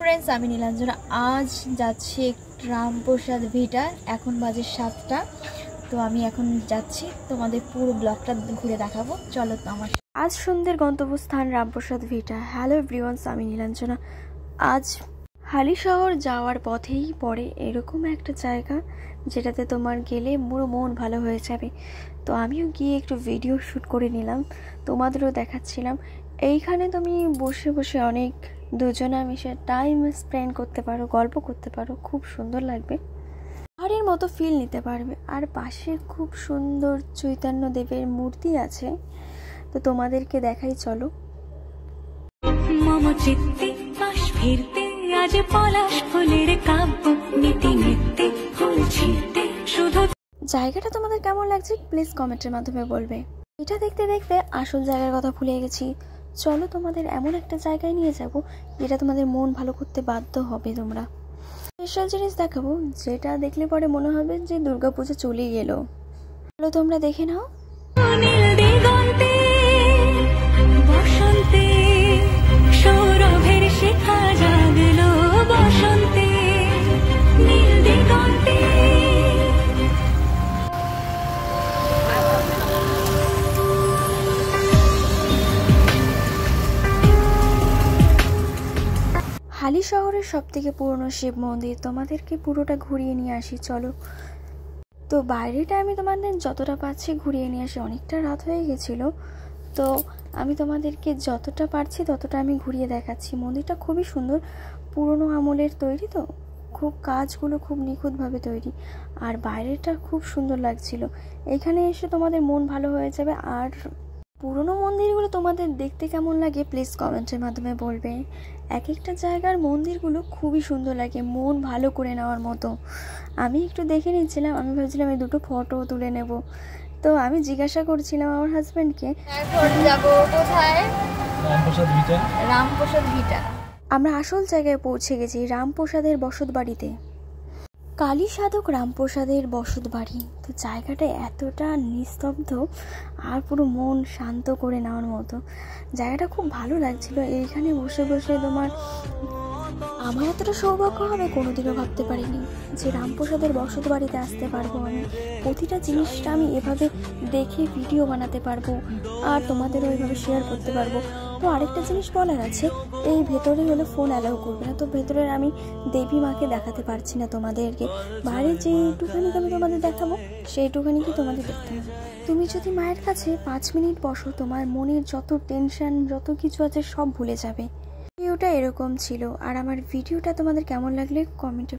Friends আমি নীলাঞ্জনা আজ যাচ্ছি রামপ্রসাদ ভিটা। এখন বাজে 7টা। তো আমি এখন যাচ্ছি, তোমাদের পুরো ব্লগটা ঘুরে দেখাবো। চলো তো আমার আজ সন্ধ্যের গন্তব্যস্থান রামপ্রসাদ ভিটা। হ্যালো এভরিওয়ান, আমি নীলাঞ্জনা। আজ হালিশহর যাওয়ার পথেই পড়ে এরকম একটা জায়গা যেটাতে তোমার গেলে পুরো মন ভালো হয়ে যাবে। তো আমিও গিয়ে একটু ভিডিও শ্যুট করে নিলাম, তোমাদেরও দেখাচ্ছিলাম। এইখানে তুমি বসে বসে অনেক দুজনা মিশে টাইম স্পেন্ড করতে পারো, গল্প করতে পারো, খুব সুন্দর লাগবে, পাহাড়ের মতো ফিল নিতে পারবে। আর পাশে খুব সুন্দর চৈতন্য দেবের মূর্তি আছে, তো তোমাদেরকে দেখাই, চলো। জায়গাটা তোমাদের কেমন লাগছে প্লিজ কমেন্টের মাধ্যমে বলবে। এটা দেখতে দেখতে আসল জায়গার কথা ভুলে গেছি। চলো তোমাদের এমন একটা জায়গায় নিয়ে যাব যেটা তোমাদের মন ভালো করতে বাধ্য হবে। তোমরা স্পেশাল জিনিস দেখাবো যেটা দেখলে পরে মনে হবে যে দুর্গাপূজা চলেই গেল। চলো তোমরা দেখে নাও। হালিশহরের সবথেকে পুরনো শিব মন্দির, তোমাদেরকে পুরোটা ঘুরিয়ে নিয়ে আসি, চলো। তো বাইরেটা আমি তোমাদের যতটা পাচ্ছি ঘুরিয়ে নিয়ে আসি, অনেকটা রাত হয়ে গেছিল, তো আমি তোমাদেরকে যতটা পারছি ততটা আমি ঘুরিয়ে দেখাচ্ছি। মন্দিরটা খুবই সুন্দর, পুরনো আমলের তৈরি, তো খুব কাজগুলো খুব নিখুঁতভাবে তৈরি, আর বাইরেটা খুব সুন্দর লাগছিল। এখানে এসে তোমাদের মন ভালো হয়ে যাবে। আর পুরনো মন্দিরগুলো তোমাদের দেখতে কেমন লাগে প্লিজ কমেন্টের মাধ্যমে বলবে। এক একটা জায়গার মন্দিরগুলো খুবই সুন্দর লাগে, মন ভালো করে নেওয়ার মতো। আমি একটু দেখে নিচ্ছিলাম, আমি ভাবছিলাম এই দুটো ফটো তুলে নেব, তো আমি জিজ্ঞাসা করছিলাম আমার হাজব্যান্ডকে যাবো কোথায়। রামপ্রসাদ ভিটা। আমরা আসল জায়গায় পৌঁছে গেছি, রামপ্রসাদের বসত বাড়িতে, কালী সাধক রামপ্রসাদের বসত বাড়ি। তো জায়গাটা এতটা নিস্তব্ধ আর পুরো মন শান্ত করে নেওয়ার মতো। জায়গাটা খুব ভালো লাগছিল। এইখানে বসে বসে আমার এতটা সৌভাগ্য হবে কোনোদিনও ভাবতে পারিনি যে রামপ্রসাদের বসত বাড়িতে আসতে পারবো। আমি প্রতিটা জিনিসটা আমি এভাবে দেখে ভিডিও বানাতে পারবো আর তোমাদেরও এইভাবে শেয়ার করতে পারবো। তো আরেকটা জিনিস বলার আছে, এই ভেতরে হলে ফোন অ্যালাউ করবে না, তো ভেতরের আমি দেবী মাকে দেখাতে পারছি না তোমাদেরকে। বাইরে যেইটুখানি আমি তোমাদের দেখাবো সেইটুখানি কি তোমাদের দেখতে হবে। তুমি যদি মায়ের কাছে 5 মিনিট বসো, তোমার মনের যত টেনশন যত কিছু আছে সব ভুলে যাবে। ভিডিওটা এরকম ছিল। আর আমার ভিডিওটা তোমাদের কেমন লাগলে কমেন্টে